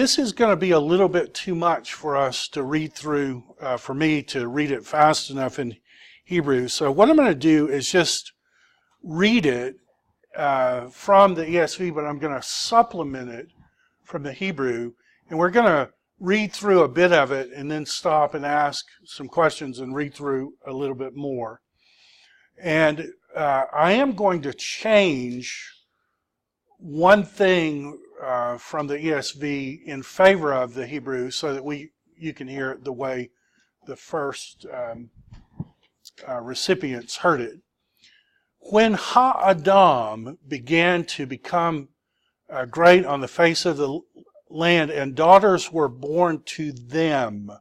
This is going to be a little bit too much for us to read through, for me to read it fast enough in Hebrew. So what I'm going to do is just read it from the ESV, but I'm going to supplement it from the Hebrew. And we're going to read through a bit of it and then stop and ask some questions and read through a little bit more. And I am going to change one thing from the ESV in favor of the Hebrew so that you can hear it the way the first recipients heard it. When Ha-Adam began to become great on the face of the land and daughters were born to them.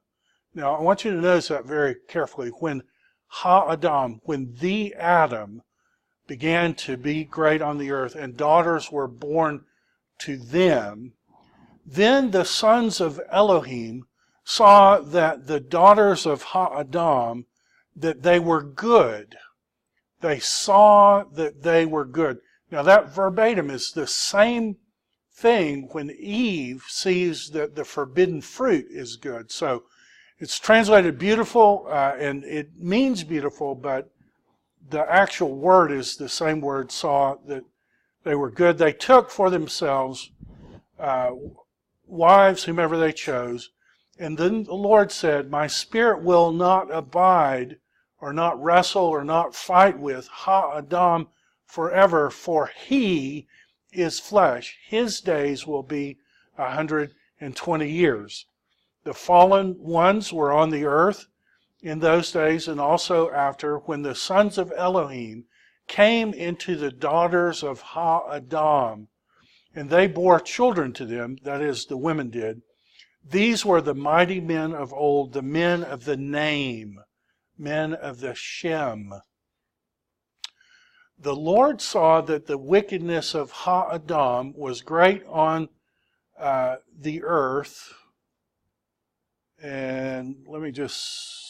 Now I want you to notice that very carefully. When Ha-Adam, when the Adam began to be great on the earth and daughters were born to them, then the sons of Elohim saw that the daughters of Ha-Adam, that they were good. They saw that they were good. Now that verbatim is the same thing when Eve sees that the forbidden fruit is good. So it's translated beautiful, and it means beautiful, but the actual word is the same word, saw that they were good. They took for themselves wives, whomever they chose. And then the Lord said, my spirit will not abide or not wrestle or not fight with Ha-Adam forever, for he is flesh. His days will be 120 years. The fallen ones were on the earth in those days and also after, when the sons of Elohim came into the daughters of Ha-Adam, and they bore children to them, that is, the women did. These were the mighty men of old, the men of the name, men of the Shem. The Lord saw that the wickedness of Ha-Adam was great on the earth. And let me just...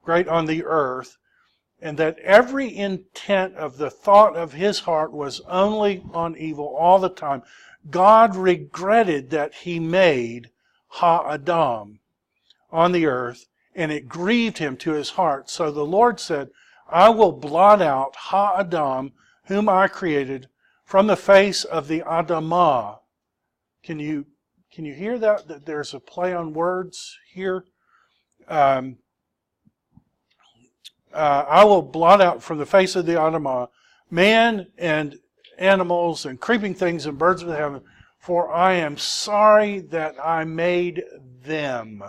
great on the earth, and that every intent of the thought of his heart was only on evil all the time. God regretted that he made Ha-Adam on the earth, and it grieved him to his heart. So the Lord said, I will blot out Ha-Adam, whom I created, from the face of the Adamah. Can you hear that there's a play on words here? I will blot out from the face of the Adamah man and animals and creeping things and birds of the heaven, for I am sorry that I made them.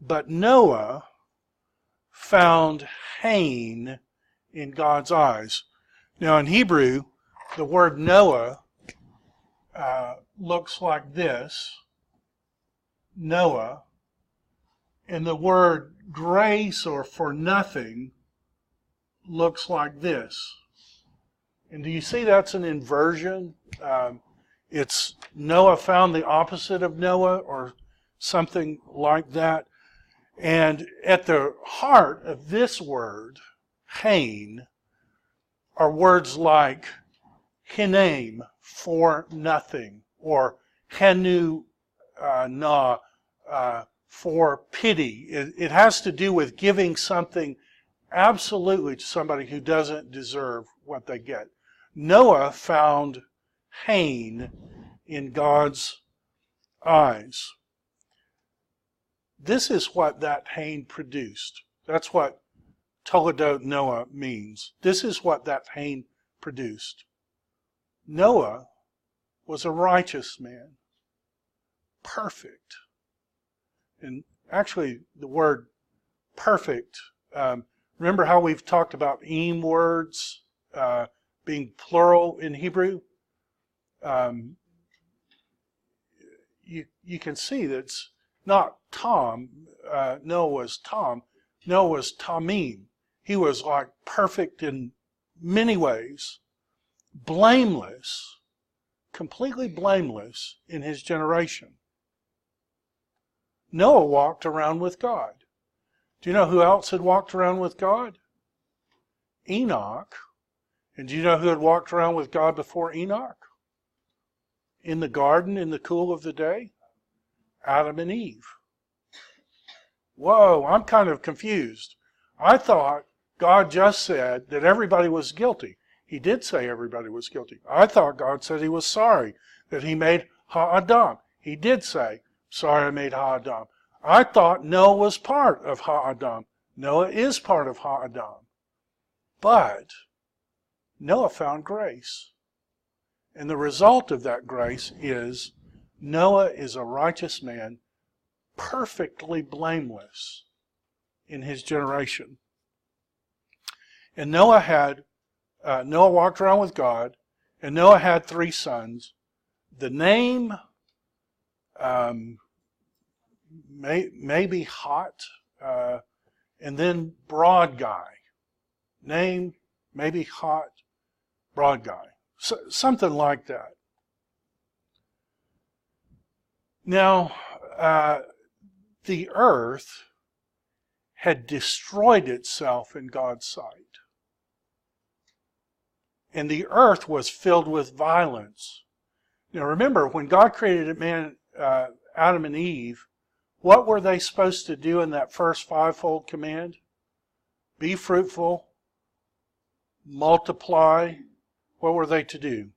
But Noah found Hain in God's eyes. Now in Hebrew, the word Noah looks like this. Noah. And the word grace or for nothing looks like this. And do you see that's an inversion? It's Noah found the opposite of Noah or something like that. And at the heart of this word, Hain, are words like Hinem, for nothing, or Henu na, for pity. It has to do with giving something absolutely to somebody who doesn't deserve what they get. Noah found Hain in God's eyes. This is what that Hain produced. That's what Toledot Noah means. This is what that Hain produced. Noah was a righteous man. Perfect. And actually, the word perfect, remember how we've talked about im words being plural in Hebrew? You can see that it's not Tom. Noah was Tom. Noah was Tamim. He was like perfect in many ways, blameless, completely blameless in his generation. Noah walked around with God. Do you know who else had walked around with God? Enoch. And do you know who had walked around with God before Enoch? In the garden in the cool of the day? Adam and Eve. Whoa, I'm kind of confused. I thought God just said that everybody was guilty. He did say everybody was guilty. I thought God said he was sorry that he made Ha-Adam. He did say, sorry I made Ha-Adam. I thought Noah was part of Ha-Adam. Noah is part of Ha-Adam. But Noah found grace. And the result of that grace is Noah is a righteous man, perfectly blameless in his generation. And Noah walked around with God, and Noah had 3 sons. The name may be Hot, and then Broad Guy. Name, maybe Hot, Broad Guy. So, something like that. Now, the earth had destroyed itself in God's sight. And the earth was filled with violence. Now remember, when God created man, Adam and Eve, what were they supposed to do in that first 5-fold command? Be fruitful, multiply. What were they to do?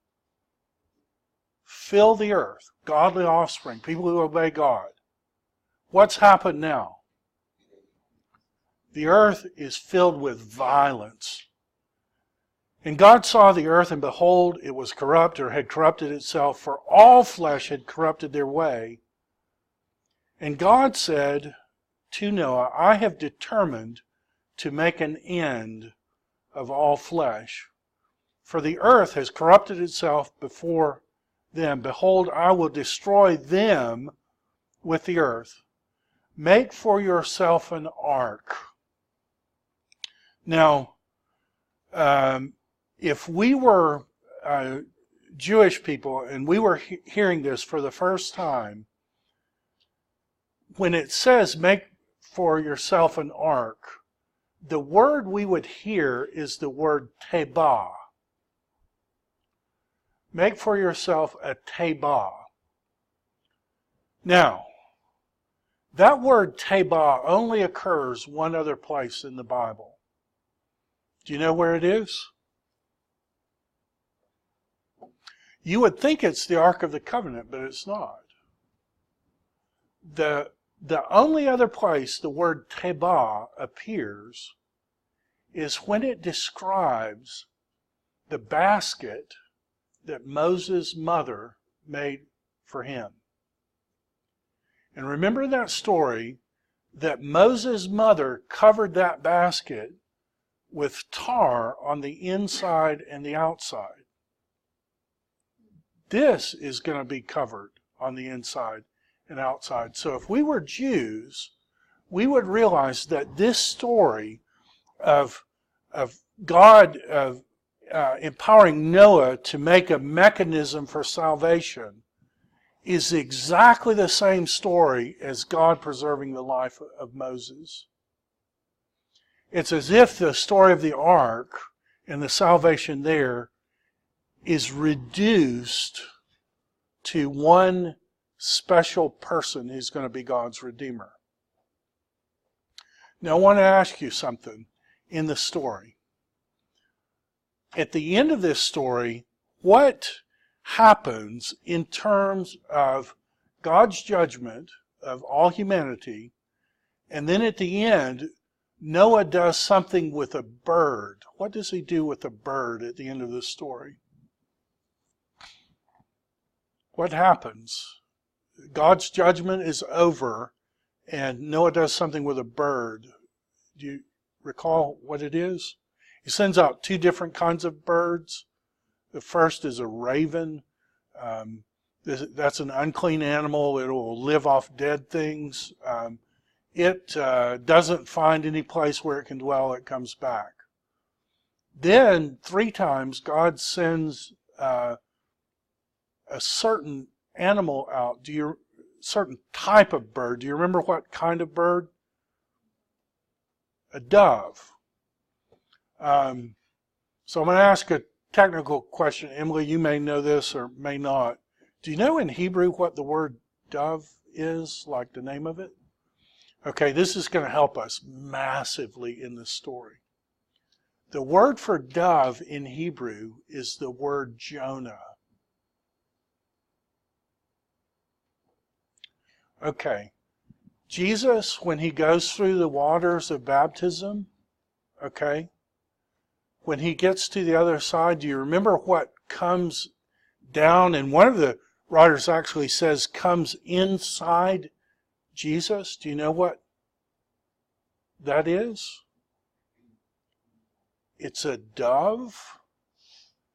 Fill the earth, godly offspring, people who obey God. What's happened now? The earth is filled with violence. And God saw the earth, and behold, it was corrupt, or had corrupted itself, for all flesh had corrupted their way. And God said to Noah, I have determined to make an end of all flesh. For the earth has corrupted itself before them. Behold, I will destroy them with the earth. Make for yourself an ark. Now, if we were Jewish people and we were hearing this for the first time, when it says make for yourself an ark, the word we would hear is the word tebah. Make for yourself a tebah. Now, that word tebah only occurs one other place in the Bible. Do you know where it is? You would think it's the Ark of the Covenant, but it's not. The only other place the word tebah appears is when it describes the basket that Moses' mother made for him. And remember that story that Moses' mother covered that basket with tar on the inside and the outside. This is going to be covered on the inside and outside. So if we were Jews, we would realize that this story of God empowering Noah to make a mechanism for salvation is exactly the same story as God preserving the life of Moses. It's as if the story of the ark and the salvation there is reduced to one special person who's going to be God's Redeemer. Now I want to ask you something in the story. At the end of this story, what happens in terms of God's judgment of all humanity, and then at the end, Noah does something with a bird. What does he do with a bird at the end of this story? What happens? God's judgment is over, and Noah does something with a bird. Do you recall what it is? He sends out 2 different kinds of birds. The first is a raven. That's an unclean animal. It will live off dead things. It doesn't find any place where it can dwell. It comes back. Then 3 times God sends a certain animal out. Certain type of bird. Do you remember what kind of bird? A dove. So I'm going to ask a technical question. Emily, you may know this or may not. Do you know in Hebrew what the word dove is, like the name of it? Okay, this is going to help us massively in this story. The word for dove in Hebrew is the word Jonah. Okay, Jesus, when he goes through the waters of baptism, okay, when he gets to the other side, do you remember what comes down? And one of the writers actually says comes inside Jesus. Do you know what that is? It's a dove.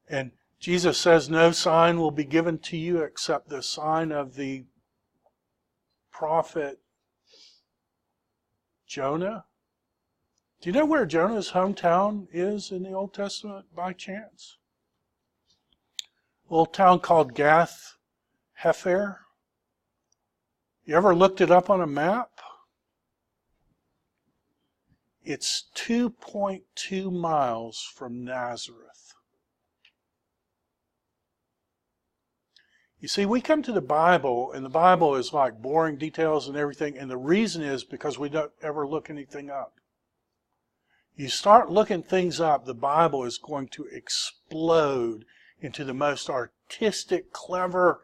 And Jesus says, no sign will be given to you except the sign of the prophet Jonah. Do you know where Jonah's hometown is in the Old Testament by chance? A little town called Gath Hefer. You ever looked it up on a map? It's 2.2 miles from Nazareth. You see, we come to the Bible, and the Bible is like boring details and everything, and the reason is because we don't ever look anything up. You start looking things up, the Bible is going to explode into the most artistic, clever,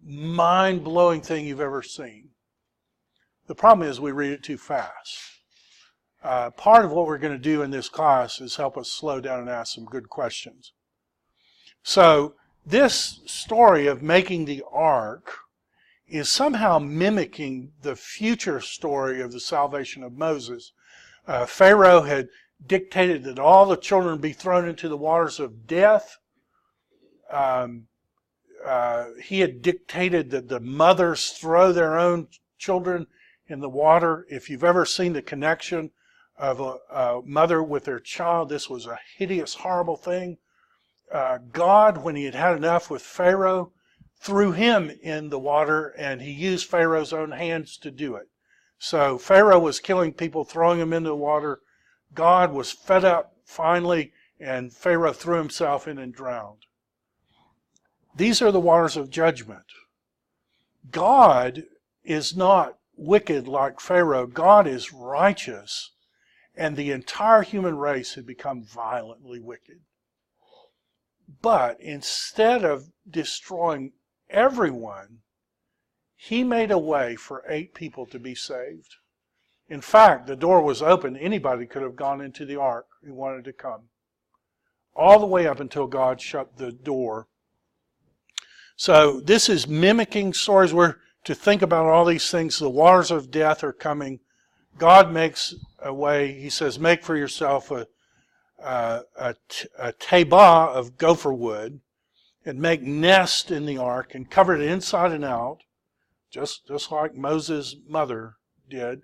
mind-blowing thing you've ever seen. The problem is we read it too fast. Part of what we're going to do in this class is help us slow down and ask some good questions. So, this story of making the ark is somehow mimicking the future story of the salvation of Moses. Pharaoh had dictated that all the children be thrown into the waters of death. He had dictated that the mothers throw their own children in the water. If you've ever seen the connection of a mother with their child, this was a hideous, horrible thing. God, when he had had enough with Pharaoh, threw him in the water, and he used Pharaoh's own hands to do it. So Pharaoh was killing people, throwing them into the water. God was fed up finally, and Pharaoh threw himself in and drowned. These are the waters of judgment. God is not wicked like Pharaoh. God is righteous, and the entire human race had become violently wicked. But instead of destroying everyone, he made a way for 8 people to be saved. In fact, the door was open. Anybody could have gone into the ark who wanted to come. All the way up until God shut the door. So this is mimicking stories. We're to think about all these things. The waters of death are coming. God makes a way. He says, make for yourself a tabah of gopher wood and make nest in the ark and cover it inside and out, just like Moses' mother did.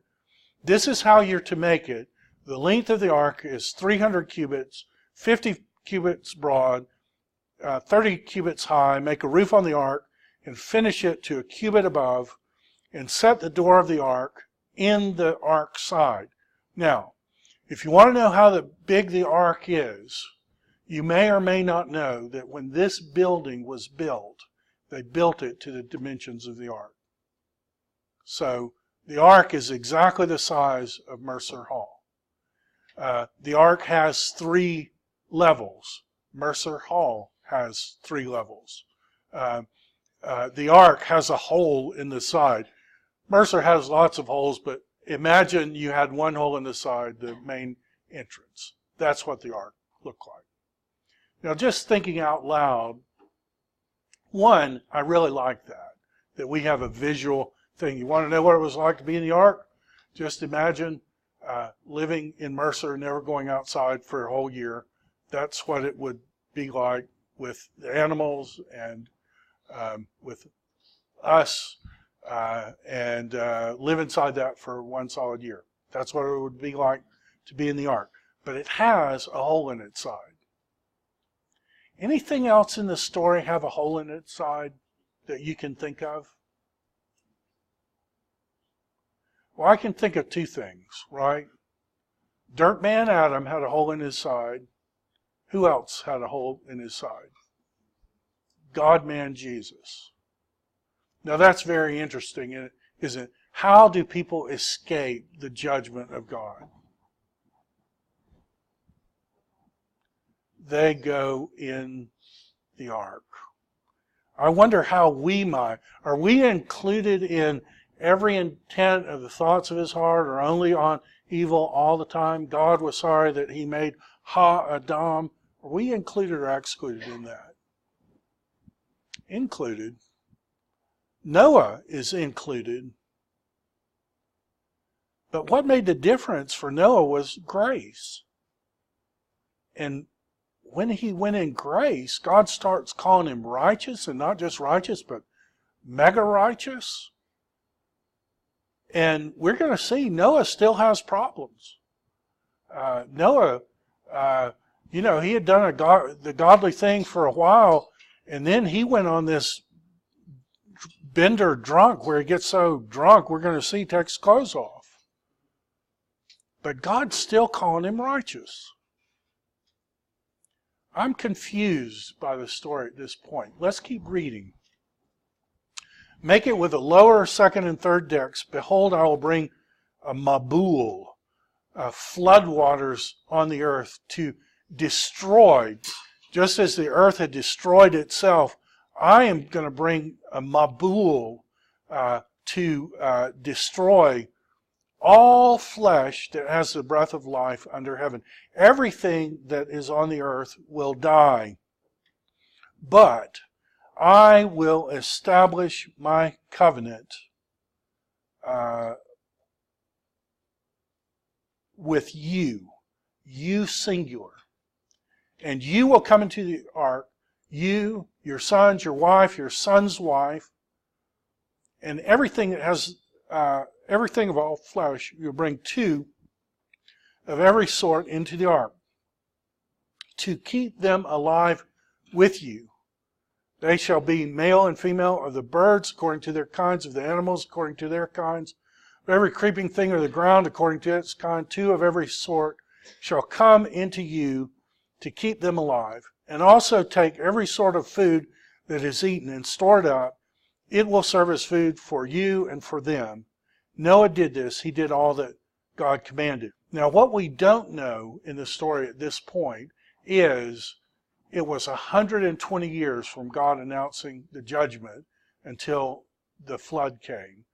This is how you're to make it. The length of the ark is 300 cubits, 50 cubits broad, 30 cubits high. Make a roof on the ark and finish it to a cubit above, and set the door of the ark in the ark side. Now, if you want to know how big the ark is, you may or may not know that when this building was built, they built it to the dimensions of the ark. So the ark is exactly the size of Mercer Hall. The ark has 3 levels. Mercer Hall has 3 levels. The ark has a hole in the side. Mercer has lots of holes, but imagine you had one hole in the side, the main entrance. That's what the ark looked like. Now, just thinking out loud, one, I really like that we have a visual thing. You want to know what it was like to be in the ark? Just imagine living in Mercer, never going outside for a whole year. That's what it would be like with the animals and with us, and live inside that for 1 solid year. That's what it would be like to be in the ark. But it has a hole in its side. Anything else in the story have a hole in its side that you can think of? Well, I can think of 2 things, right? Dirt man Adam had a hole in his side, Who else had a hole in his side? God-man Jesus. Now that's very interesting, isn't it? How do people escape the judgment of God? They go in the ark. I wonder how we might. Are we included in every intent of the thoughts of his heart, or only on evil all the time? God was sorry that he made Ha-Adam. Are we included or excluded in that? Included. Noah is included. But what made the difference for Noah was grace. And when he went in grace, God starts calling him righteous, and not just righteous, but mega righteous. And we're going to see Noah still has problems. Noah, he had done the godly thing for a while, and then he went on this bender drunk where he gets so drunk, we're going to see, takes his clothes off. But God's still calling him righteous. I'm confused by the story at this point. Let's keep reading. Make it with the lower, second, and third decks. Behold, I will bring a Mabul, floodwaters on the earth to destroy. Just as the earth had destroyed itself, I am going to bring a Mabul to destroy all flesh that has the breath of life under heaven. Everything that is on the earth will die. But I will establish my covenant with you singular. And you will come into the ark, you, your sons, your wife, your son's wife, and everything that has everything of all flesh. You'll bring two of every sort into the ark to keep them alive with you. They shall be male and female of the birds according to their kinds, of the animals according to their kinds, of every creeping thing of the ground according to its kind. Two of every sort shall come into you to keep them alive. And also take every sort of food that is eaten and store it up. It will serve as food for you and for them. Noah did this. He did all that God commanded. Now, what we don't know in the story at this point is it was 120 years from God announcing the judgment until the flood came.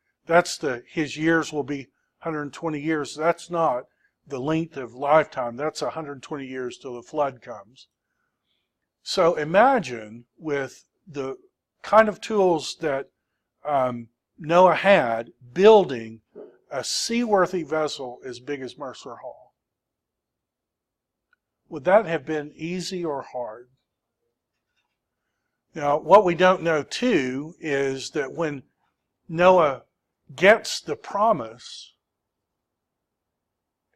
His years will be 120 years. That's not the length of lifetime. That's 120 years till the flood comes. So imagine with the kind of tools that Noah had, building a seaworthy vessel as big as Mercer Hall. Would that have been easy or hard? Now, what we don't know too is that when Noah gets the promise,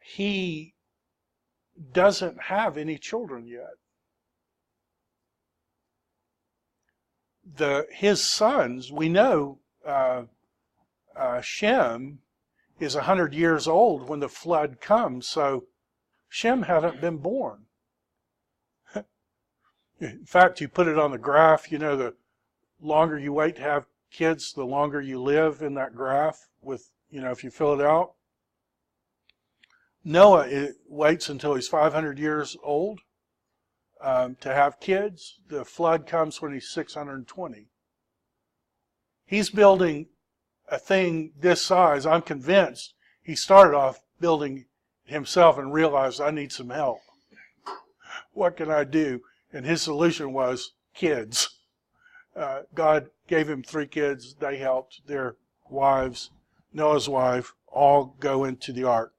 he doesn't have any children yet. His sons, we know Shem is 100 years old when the flood comes, so Shem hadn't been born. In fact, you put it on the graph, the longer you wait to have kids, the longer you live in that graph with, if you fill it out. Noah waits until he's 500 years old to have kids. The flood comes when he's 620. He's building a thing this size. I'm convinced he started off building himself and realized, I need some help. What can I do? And his solution was kids. God gave him 3 kids. They helped. Their wives, Noah's wife, all go into the ark.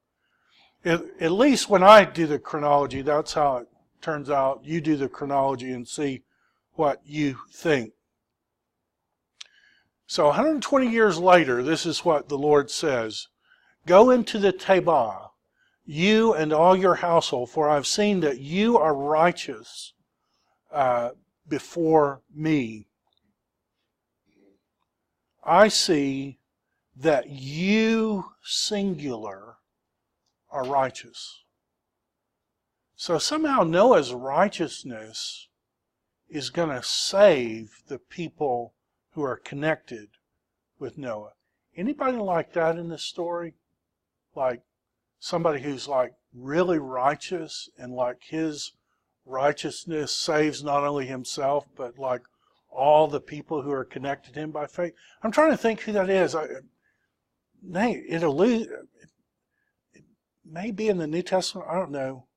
At least when I do the chronology, that's how it turns out. You do the chronology and see what you think. So 120 years later, this is what the Lord says. Go into the Tebah, you and all your household, for I've seen that you are righteous before me. I see that you, singular, are righteous. So somehow Noah's righteousness is going to save the people who are connected with Noah. Anybody like that in this story? Like somebody who's like really righteous and like his righteousness saves not only himself, but like all the people who are connected to him by faith. I'm trying to think who that is. It may be in the New Testament. I don't know.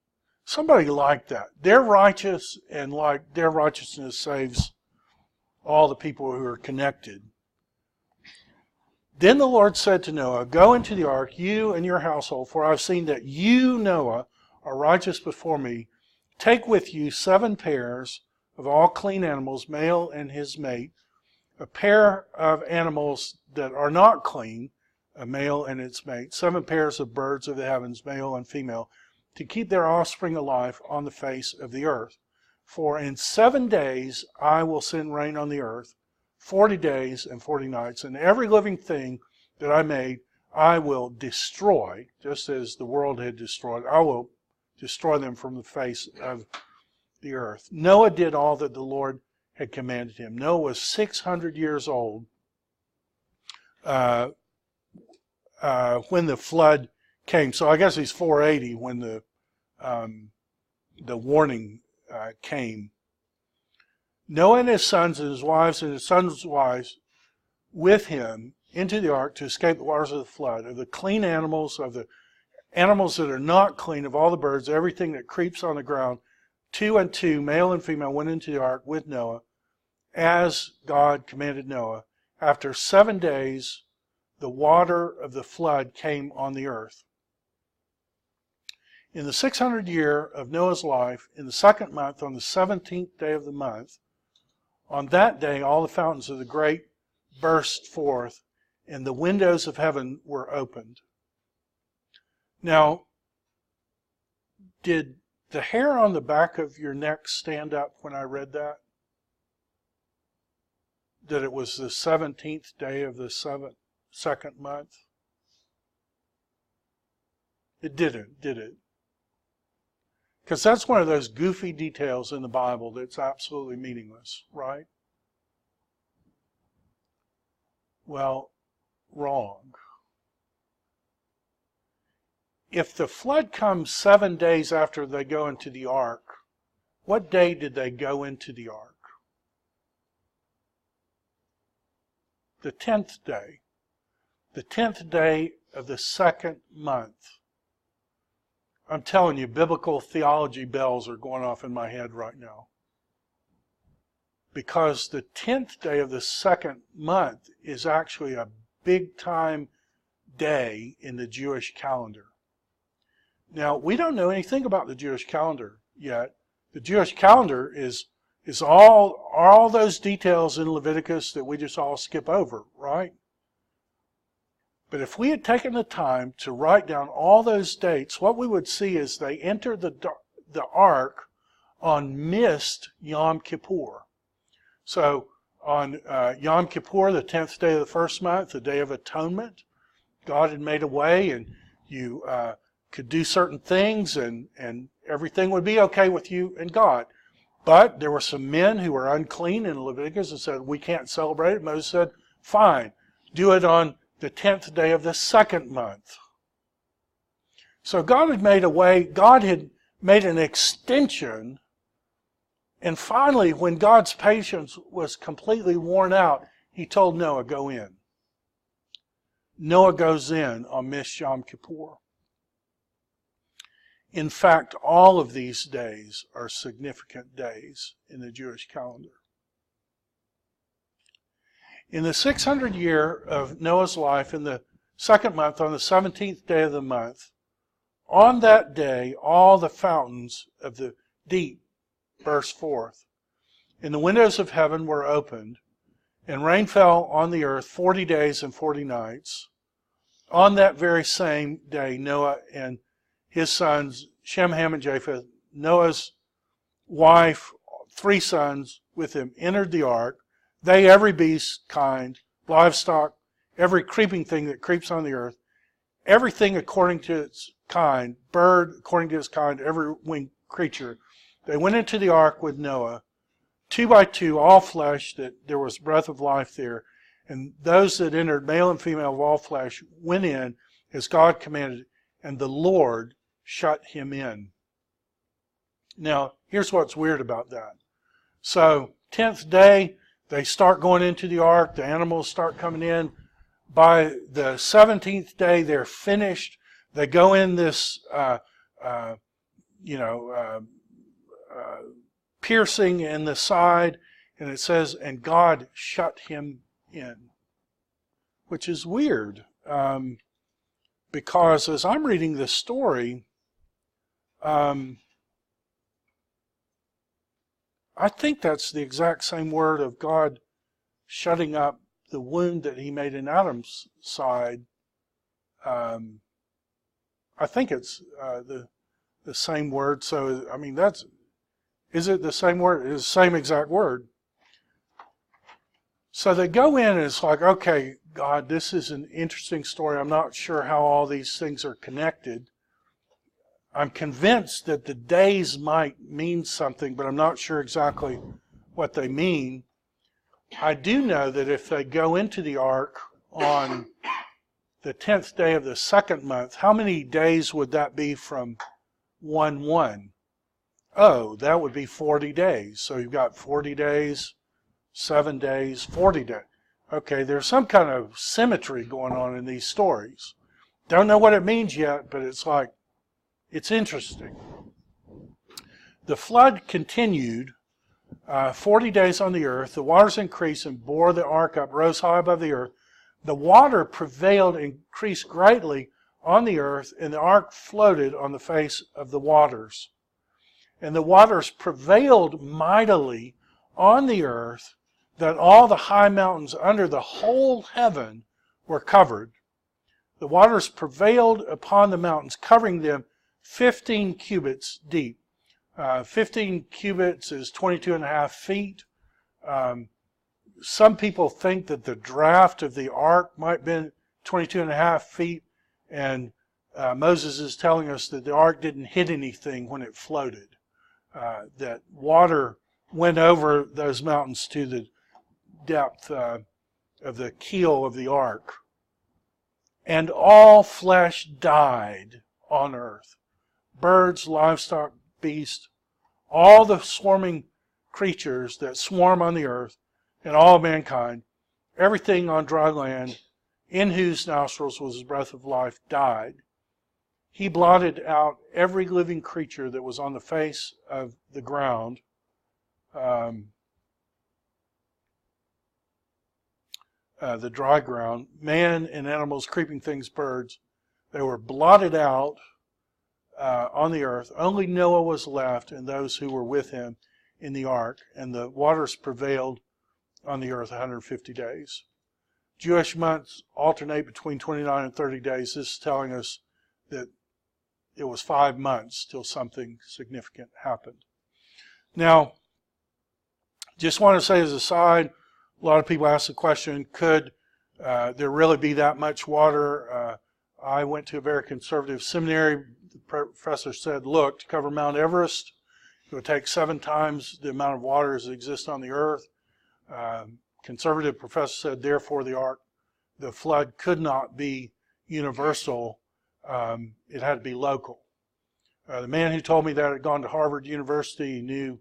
Somebody like that. They're righteous, and like their righteousness saves all the people who are connected. Then the Lord said to Noah, "Go into the ark, you and your household, for I've seen that you, Noah, are righteous before me. Take with you 7 pairs of all clean animals, male and his mate, a pair of animals that are not clean, a male and its mate, 7 pairs of birds of the heavens, male and female, to keep their offspring alive on the face of the earth. For in 7 days I will send rain on the earth, 40 days and 40 nights, and every living thing that I made I will destroy, just as the world had destroyed. I will destroy them from the face of the earth." Noah did all that the Lord had commanded him. Noah was 600 years old when the flood came. So I guess he's 480 when the warning came. Noah and his sons and his wives and his sons' wives with him into the ark to escape the waters of the flood, of the clean animals, of the animals that are not clean, of all the birds, everything that creeps on the ground. 2 and 2, male and female, went into the ark with Noah, as God commanded Noah. After 7 days, the water of the flood came on the earth. In the 600th year of Noah's life, in the 2nd month, on the 17th day of the month, on that day all the fountains of the great burst forth, and the windows of heaven were opened. Now, did the hair on the back of your neck stand up when I read that? That it was the 17th day of the 2nd month? It didn't, did it? Because that's one of those goofy details in the Bible that's absolutely meaningless, right? Well, wrong. If the flood comes 7 days after they go into the ark, what day did they go into the ark? The 10th day. The 10th day of the 2nd month. I'm telling you, biblical theology bells are going off in my head right now. Because the 10th day of the 2nd month is actually a big time day in the Jewish calendar. Now, we don't know anything about the Jewish calendar yet. The Jewish calendar is all those details in Leviticus that we just all skip over, right? But if we had taken the time to write down all those dates, what we would see is they entered the ark on missed Yom Kippur. So on Yom Kippur, the 10th day of the 1st month, the Day of Atonement, God had made a way, and you could do certain things, and everything would be okay with you and God. But there were some men who were unclean in Leviticus and said, we can't celebrate it. Moses said, fine, do it on the 10th day of the 2nd month. So God had made a way, God had made an extension, and finally, when God's patience was completely worn out, he told Noah, go in. Noah goes in on Missed Yom Kippur. In fact, all of these days are significant days in the Jewish calendar. In the 600th year of Noah's life, in the 2nd month, on the 17th day of the month, on that day, all the fountains of the deep burst forth, and the windows of heaven were opened, and rain fell on the earth 40 days and 40 nights. On that very same day, Noah and his sons, Shem, Ham, and Japheth, Noah's wife, 3 sons with him, entered the ark. They, every beast kind, livestock, every creeping thing that creeps on the earth, everything according to its kind, bird according to its kind, every winged creature. They went into the ark with Noah, 2 by 2, all flesh, that there was breath of life there. And those that entered, male and female of all flesh, went in as God commanded, and the Lord shut him in. Now, here's what's weird about that. So, 10th day, they start going into the ark. The animals start coming in. By the 17th day, they're finished. They go in this, piercing in the side, and it says, and God shut him in, which is weird, because as I'm reading this story, I think that's the exact same word of God shutting up the wound that he made in Adam's side. I think it's the same word. So, I mean, is it the same word? It's the same exact word. So they go in and it's like, okay, God, this is an interesting story. I'm not sure how all these things are connected. I'm convinced that the days might mean something, but I'm not sure exactly what they mean. I do know that if they go into the ark on the 10th day of the second month, how many days would that be from 1/1? Oh, that would be 40 days. So you've got 40 days, 7 days, 40 days. Okay, there's some kind of symmetry going on in these stories. Don't know what it means yet, but it's like, it's interesting. The flood continued 40 days on the earth. The waters increased and bore the ark up, rose high above the earth. The water prevailed and increased greatly on the earth, and the ark floated on the face of the waters. And the waters prevailed mightily on the earth, that all the high mountains under the whole heaven were covered. The waters prevailed upon the mountains, covering them 15 cubits deep. 15 cubits is 22.5 feet. Some people think that the draft of the ark might have been 22.5 feet, and Moses is telling us that the ark didn't hit anything when it floated. That water went over those mountains to the depth of the keel of the ark. And all flesh died on earth. Birds, livestock, beasts, all the swarming creatures that swarm on the earth, and all mankind, everything on dry land, in whose nostrils was the breath of life, died. He blotted out every living creature that was on the face of the ground. The dry ground, man and animals, creeping things, birds, they were blotted out on the earth. Only Noah was left and those who were with him in the ark, and the waters prevailed on the earth 150 days. Jewish months alternate between 29 and 30 days. This is telling us that it was 5 months till something significant happened. Now, just want to say as a side, a lot of people ask the question, could there really be that much water? I went to a very conservative seminary. The professor said, look, to cover Mount Everest, it would take 7 times the amount of water as exists on the earth. Conservative professor said, therefore, the flood could not be universal. It had to be local. The man who told me that had gone to Harvard University. He knew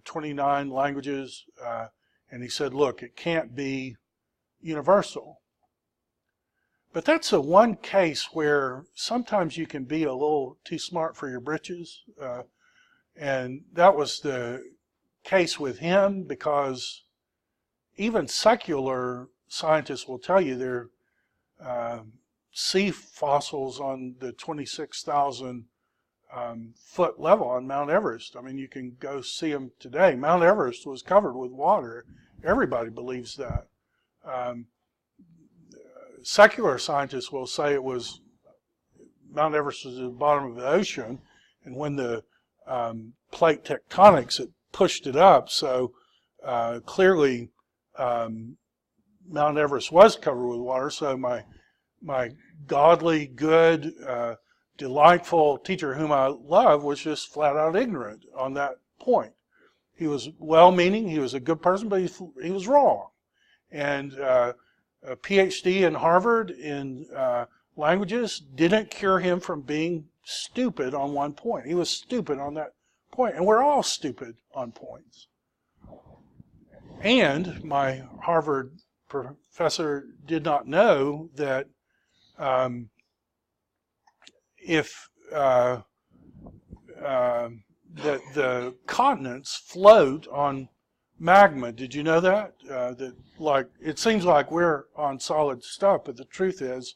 29 languages. And he said, look, it can't be universal. But that's the one case where sometimes you can be a little too smart for your britches. And that was the case with him, because even secular scientists will tell you there are sea fossils on the 26,000 foot level on Mount Everest. I mean, you can go see them today. Mount Everest was covered with water. Everybody believes that. Secular scientists will say it was, Mount Everest was at the bottom of the ocean, and when the plate tectonics, it pushed it up. So clearly Mount Everest was covered with water. So my godly, good, delightful teacher whom I love was just flat out ignorant on that point. He was well-meaning, he was a good person, but he was wrong. And a PhD in Harvard in languages didn't cure him from being stupid on one point. He was stupid on that point, and we're all stupid on points. And my Harvard professor did not know that that the continents float on magma. Did you know that? That like it seems like we're on solid stuff, but the truth is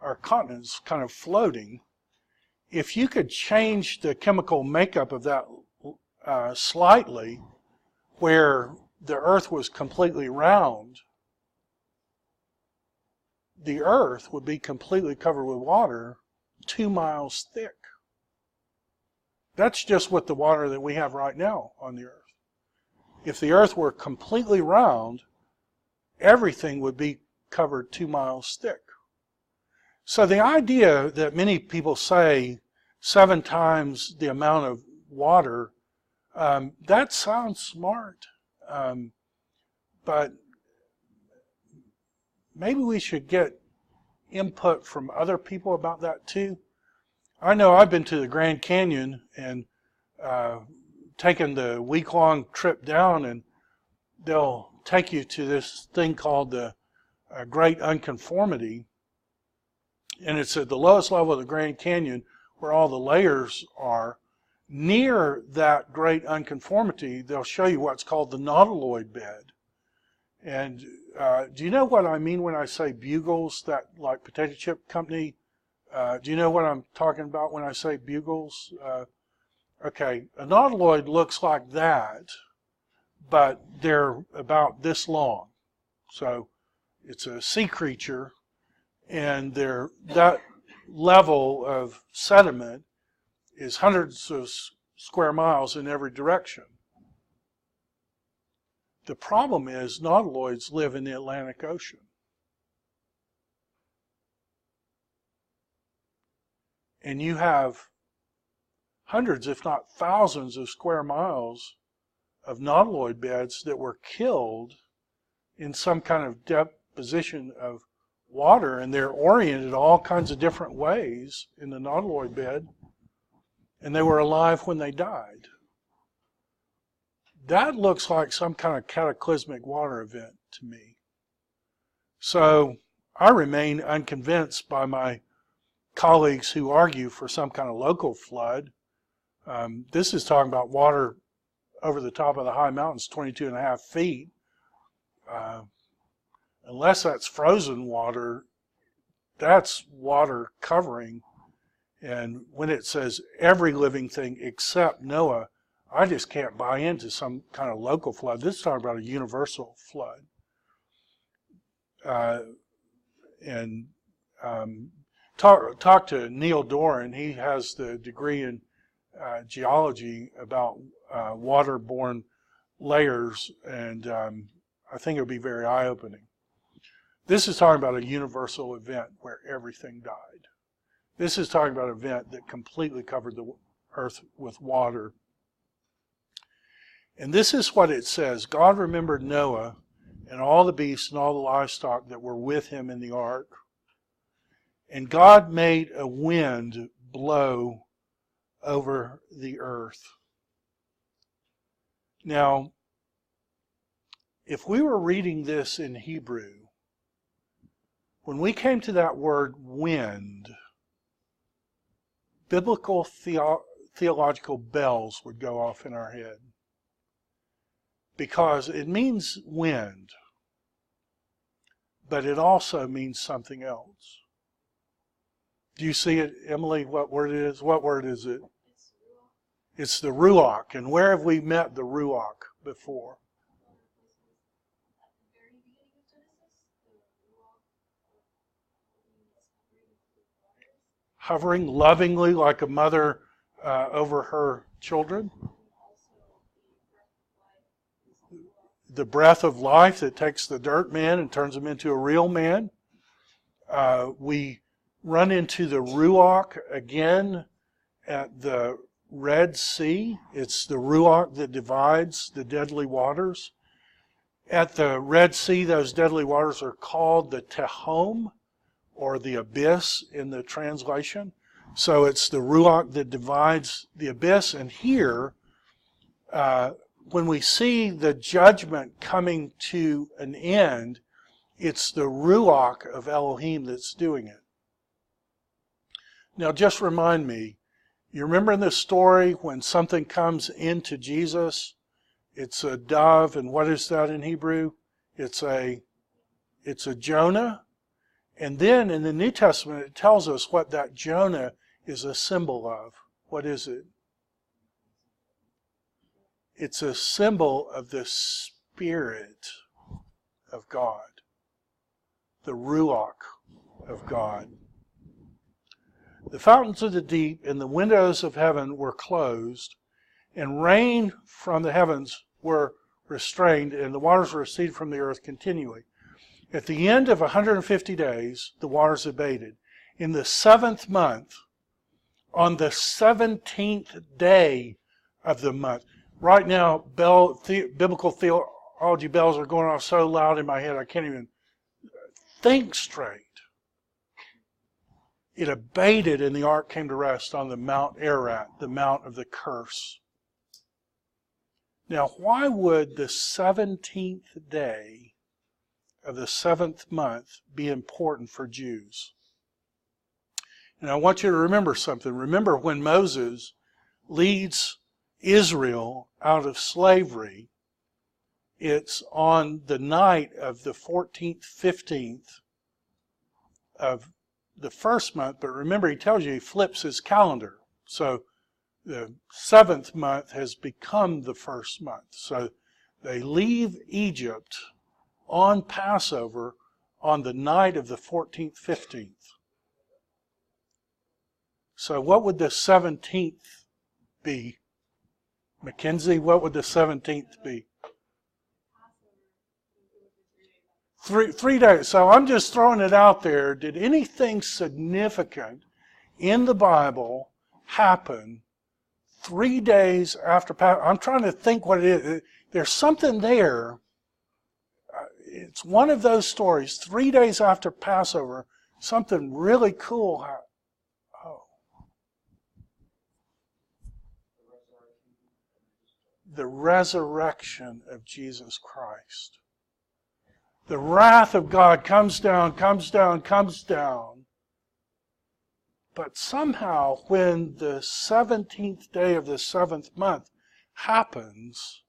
our continent's kind of floating. If you could change the chemical makeup of that slightly, where the Earth was completely round, the Earth would be completely covered with water 2 miles thick. That's just what the water that we have right now on the Earth. If the Earth were completely round, everything would be covered 2 miles thick. So the idea that many people say 7 times the amount of water, that sounds smart. But maybe we should get input from other people about that too. I know I've been to the Grand Canyon and taken the week-long trip down, and they'll take you to this thing called the Great Unconformity. And it's at the lowest level of the Grand Canyon where all the layers are. Near that Great Unconformity, they'll show you what's called the nautiloid bed. And do you know what I mean when I say Bugles, that like potato chip company? Do you know what I'm talking about when I say Bugles? Okay, a nautiloid looks like that, but they're about this long. So it's a sea creature, and that level of sediment is hundreds of square miles in every direction. The problem is nautiloids live in the Atlantic Ocean. And you have hundreds, if not thousands, of square miles of nautiloid beds that were killed in some kind of deposition of water, and they're oriented all kinds of different ways in the nautiloid bed, and they were alive when they died. That looks like some kind of cataclysmic water event to me. So I remain unconvinced by my colleagues who argue for some kind of local flood. This is talking about water over the top of the high mountains, 22.5 feet. Unless that's frozen water, that's water covering. And when it says every living thing except Noah, I just can't buy into some kind of local flood. This is talking about a universal flood. Talk to Neil Doran. He has the degree in geology about waterborne layers, and I think it'll be very eye-opening. This is talking about a universal event where everything died. This is talking about an event that completely covered the earth with water. And this is what it says. God remembered Noah and all the beasts and all the livestock that were with him in the ark. And God made a wind blow over the earth. Now, if we were reading this in Hebrew, when we came to that word wind, biblical theological bells would go off in our head. Because it means wind, but it also means something else. Do you see it, Emily, what word it is? What word is it? It's the Ruach. And where have we met the Ruach before? Hovering lovingly like a mother over her children. The breath of life that takes the dirt man and turns him into a real man. We run into the Ruach again at the Red Sea. It's the Ruach that divides the deadly waters. At the Red Sea, those deadly waters are called the Tehom, or the abyss in the translation. So it's the Ruach that divides the abyss. And here, when we see the judgment coming to an end, it's the Ruach of Elohim that's doing it. Now just remind me, you remember in this story when something comes into Jesus, it's a dove, and what is that in Hebrew? It's a Jonah. And then in the New Testament it tells us what that Jonah is a symbol of. What is it? It's a symbol of the Spirit of God. The Ruach of God. The fountains of the deep and the windows of heaven were closed, and rain from the heavens were restrained, and the waters were receded from the earth continually. At the end of 150 days, the waters abated. In the 7th month, on the 17th day of the month. Right now, biblical theology bells are going off so loud in my head I can't even think straight. It abated, and the ark came to rest on the Mount Ararat, the mount of the curse. Now, why would the 17th day of the 7th month be important for Jews? And I want you to remember something. Remember when Moses leads Israel out of slavery, it's on the night of the 14th, 15th of the first month, but remember he tells you he flips his calendar. So the 7th month has become the first month. So they leave Egypt on Passover on the night of the 14th, 15th. So what would the 17th be? Mackenzie, what would the 17th be? 3 days. So I'm just throwing it out there. Did anything significant in the Bible happen 3 days after Passover? I'm trying to think what it is. There's something there. It's one of those stories. 3 days after Passover, something really cool happened. Oh. The resurrection of Jesus Christ. The wrath of God comes down, comes down, comes down. But somehow when the 17th day of the 7th month happens,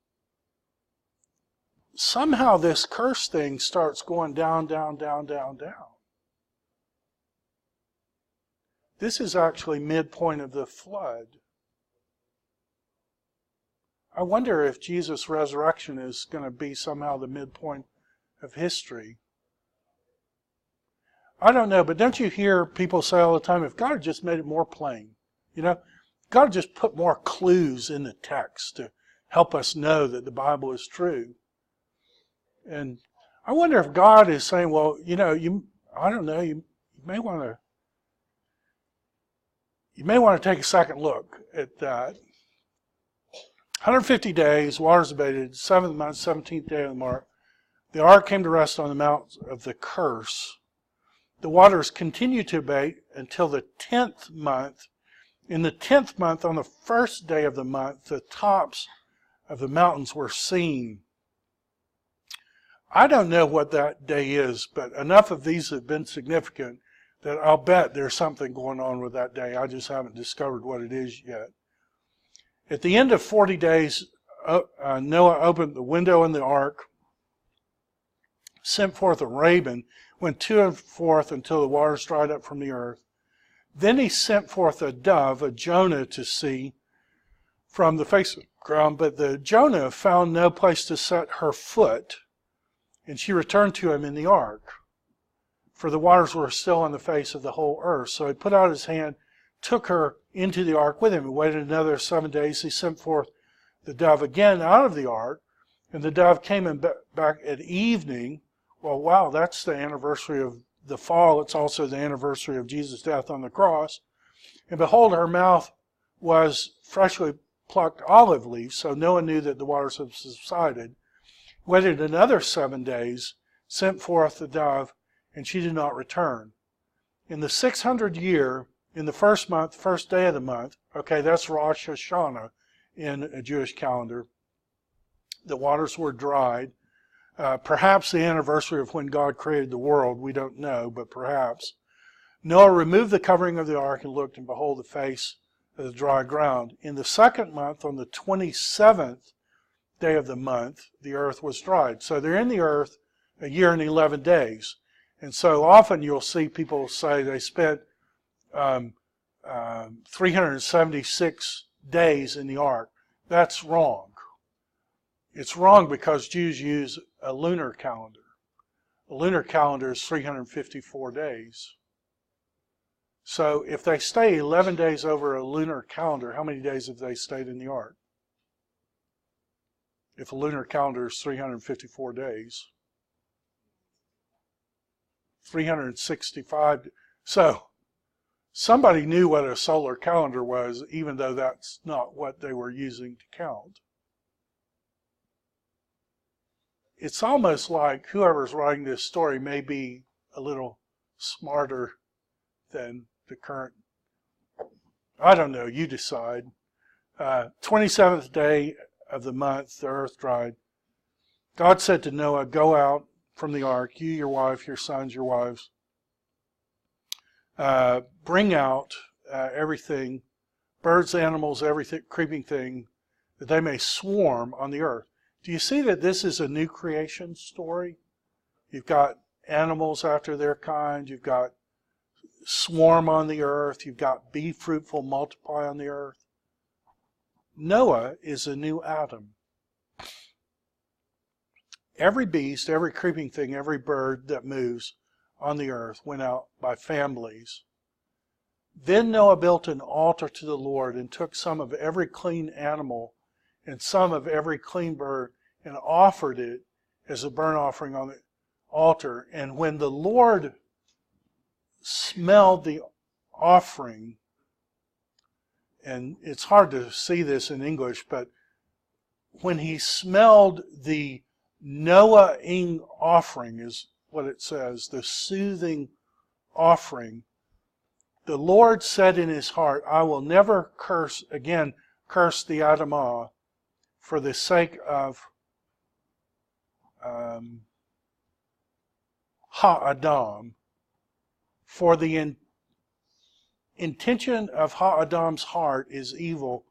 somehow this curse thing starts going down, down, down, down, down. This is actually midpoint of the flood. I wonder if Jesus' resurrection is going to be somehow the midpoint of history. I don't know, but don't you hear people say all the time, if God had just made it more plain, God had just put more clues in the text to help us know that the Bible is true. And I wonder if God is saying, well, you may want to take a second look at that. 150 days, waters abated, 7th month, 17th day of the mark. The ark came to rest on the mount of the curse. The waters continued to abate until the 10th month. In the 10th month, on the first day of the month, the tops of the mountains were seen. I don't know what that day is, but enough of these have been significant that I'll bet there's something going on with that day. I just haven't discovered what it is yet. At the end of 40 days, Noah opened the window in the ark, sent forth a raven, went to and forth until the waters dried up from the earth. Then he sent forth a dove, a Jonah, to see from the face of the ground. But the Jonah found no place to set her foot, and she returned to him in the ark, for the waters were still on the face of the whole earth. So he put out his hand, took her into the ark with him, and waited another 7 days. He sent forth the dove again out of the ark, and the dove came in back at evening. Well, wow, that's the anniversary of the fall, it's also the anniversary of Jesus' death on the cross. And behold, her mouth was freshly plucked olive leaves, so Noah knew that the waters had subsided. Waited another 7 days, sent forth the dove, and she did not return. In the 600th year, in the first month, first day of the month, okay, that's Rosh Hashanah in a Jewish calendar, the waters were dried. Perhaps the anniversary of when God created the world, we don't know, but perhaps. Noah removed the covering of the ark and looked, and behold, the face of the dry ground. In the second month, on the 27th day of the month, the earth was dried. So they're in the earth a year and 11 days. And so often you'll see people say they spent 376 days in the ark. That's wrong. It's wrong because Jews use a lunar calendar. A lunar calendar is 354 days. So if they stay 11 days over a lunar calendar, how many days have they stayed in the ark? If a lunar calendar is 354 days. 365. So somebody knew what a solar calendar was, even though that's not what they were using to count. It's almost like whoever's writing this story may be a little smarter than the current. I don't know, you decide. 27th day of the month, the earth dried. God said to Noah, go out from the ark, you, your wife, your sons, your wives. Bring out everything, birds, animals, everything, creeping thing, that they may swarm on the earth. Do you see that this is a new creation story? You've got animals after their kind. You've got swarm on the earth. You've got be fruitful, multiply on the earth. Noah is a new Adam. Every beast, every creeping thing, every bird that moves on the earth went out by families. Then Noah built an altar to the Lord and took some of every clean animal and some of every clean bird and offered it as a burnt offering on the altar. And when the Lord smelled the offering, and it's hard to see this in English, but when he smelled the Noah-ing offering, is what it says, the soothing offering, the Lord said in his heart, I will never curse the Adamah for the sake of Ha-Adam, for the intention of Ha-Adam's heart is evil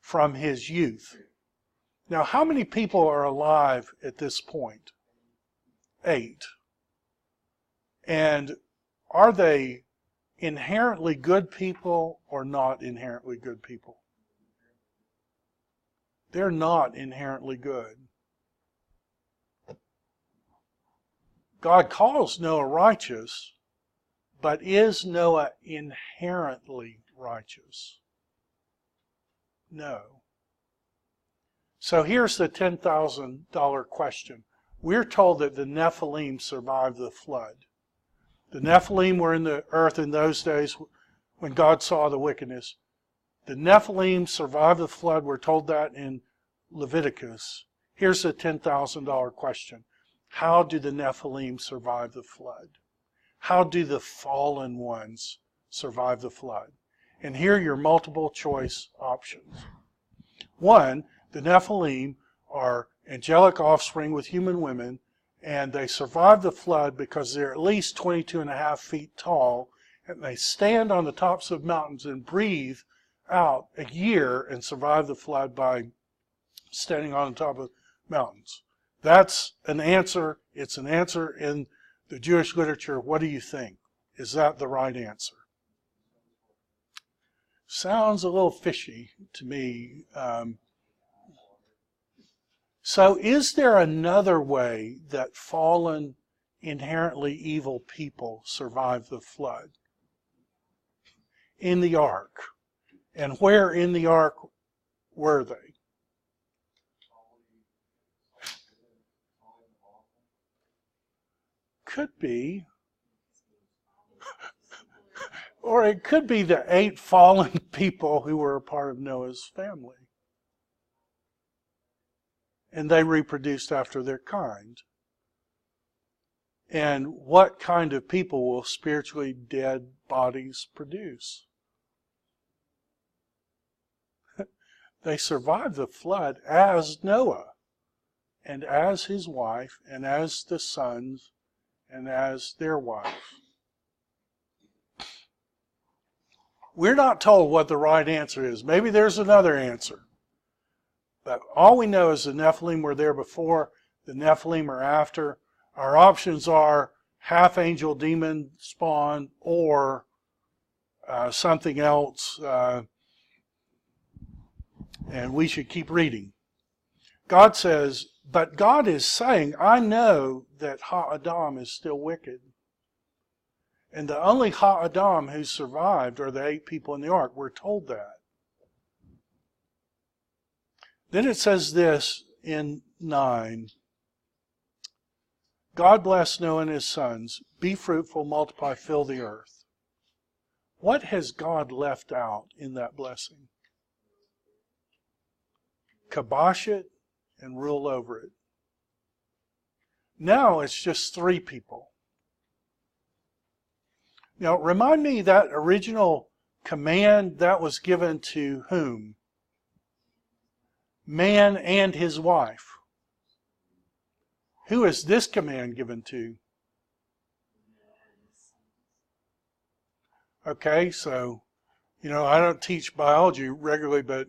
from his youth. Now, how many people are alive at this point? 8. And are they inherently good people or not inherently good people? They're not inherently good. God calls Noah righteous, but is Noah inherently righteous? No. So here's the $10,000 question. We're told that the Nephilim survived the flood. The Nephilim were in the earth in those days when God saw the wickedness. The Nephilim survived the flood. We're told that in Leviticus. Here's the $10,000 question. How do the Nephilim survive the flood? How do the fallen ones survive the flood? And here are your multiple choice options. 1, the Nephilim are angelic offspring with human women, and they survive the flood because they're at least 22.5 feet tall, and they stand on the tops of mountains and breathe out a year and survive the flood by standing on the top of mountains. That's an answer. It's an answer in the Jewish literature. What do you think? Is that the right answer? Sounds a little fishy to me. So is there another way that fallen, inherently evil people survive the flood? In the ark. And where in the ark were they? Could be. Or it could be the 8 fallen people who were a part of Noah's family. And they reproduced after their kind. And what kind of people will spiritually dead bodies produce? They survived the flood as Noah, and as his wife, and as the sons, and as their wife. We're not told what the right answer is. Maybe there's another answer. But all we know is the Nephilim were there before, the Nephilim are after. Our options are half angel demon spawn or something else. And we should keep reading. God says, but God is saying, I know that Ha-Adam is still wicked. And the only Ha-Adam who survived are the 8 people in the ark. We're told that. Then it says this in 9. God blessed Noah and his sons. Be fruitful, multiply, fill the earth. What has God left out in that blessing? Kibosh it and rule over it. Now it's just 3 people. Now remind me that original command that was given to whom? Man and his wife. Who is this command given to? Okay, so, I don't teach biology regularly, but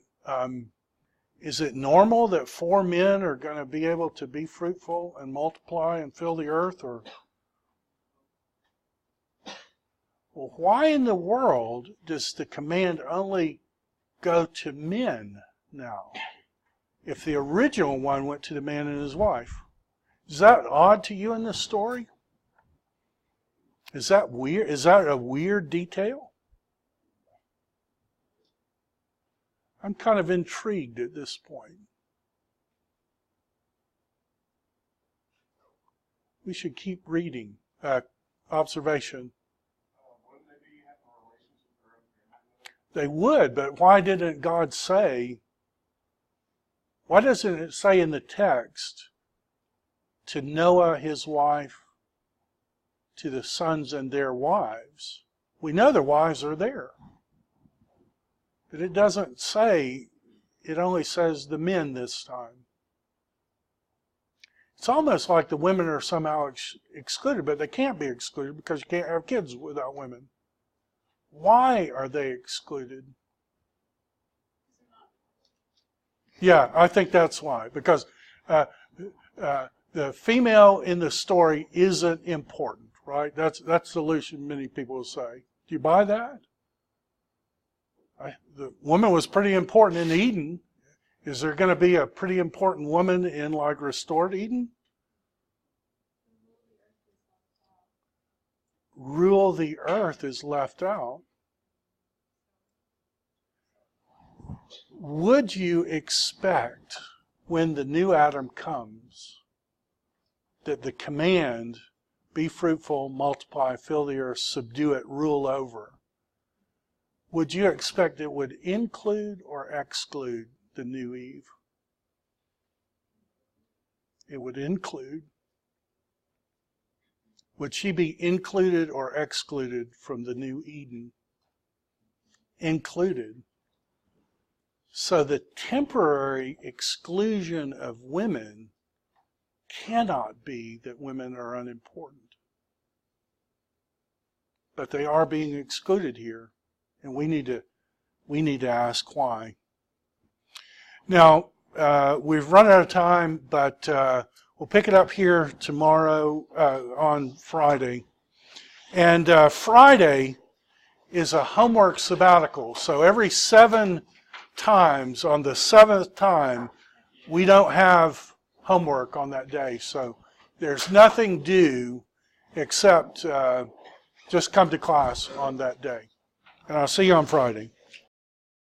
is it normal that 4 men are going to be able to be fruitful and multiply and fill the earth? Or, well, why in the world does the command only go to men now? If the original one went to the man and his wife. Is that odd to you in this story? Is that weird? Is that a weird detail? I'm kind of intrigued at this point. We should keep reading. Observation. They would, but why didn't God say, why doesn't it say in the text, to Noah, his wife, to the sons and their wives? We know their wives are there. But it doesn't say, it only says the men this time. It's almost like the women are somehow excluded, but they can't be excluded because you can't have kids without women. Why are they excluded? Yeah, I think that's why. Because the female in the story isn't important, right? That's the solution many people will say. Do you buy that? The woman was pretty important in Eden. Is there going to be a pretty important woman in like restored Eden? Rule the earth is left out. Would you expect when the new Adam comes that the command, be fruitful, multiply, fill the earth, subdue it, rule over, would you expect it would include or exclude the new Eve? It would include. Would she be included or excluded from the new Eden? Included. So the temporary exclusion of women cannot be that women are unimportant. But they are being excluded here, and we need to ask why. Now, we've run out of time, but we'll pick it up here tomorrow on Friday. And Friday is a homework sabbatical. So every 7 times, on the 7th time, we don't have homework on that day. So there's nothing due except just come to class on that day. And I'll see you on Friday.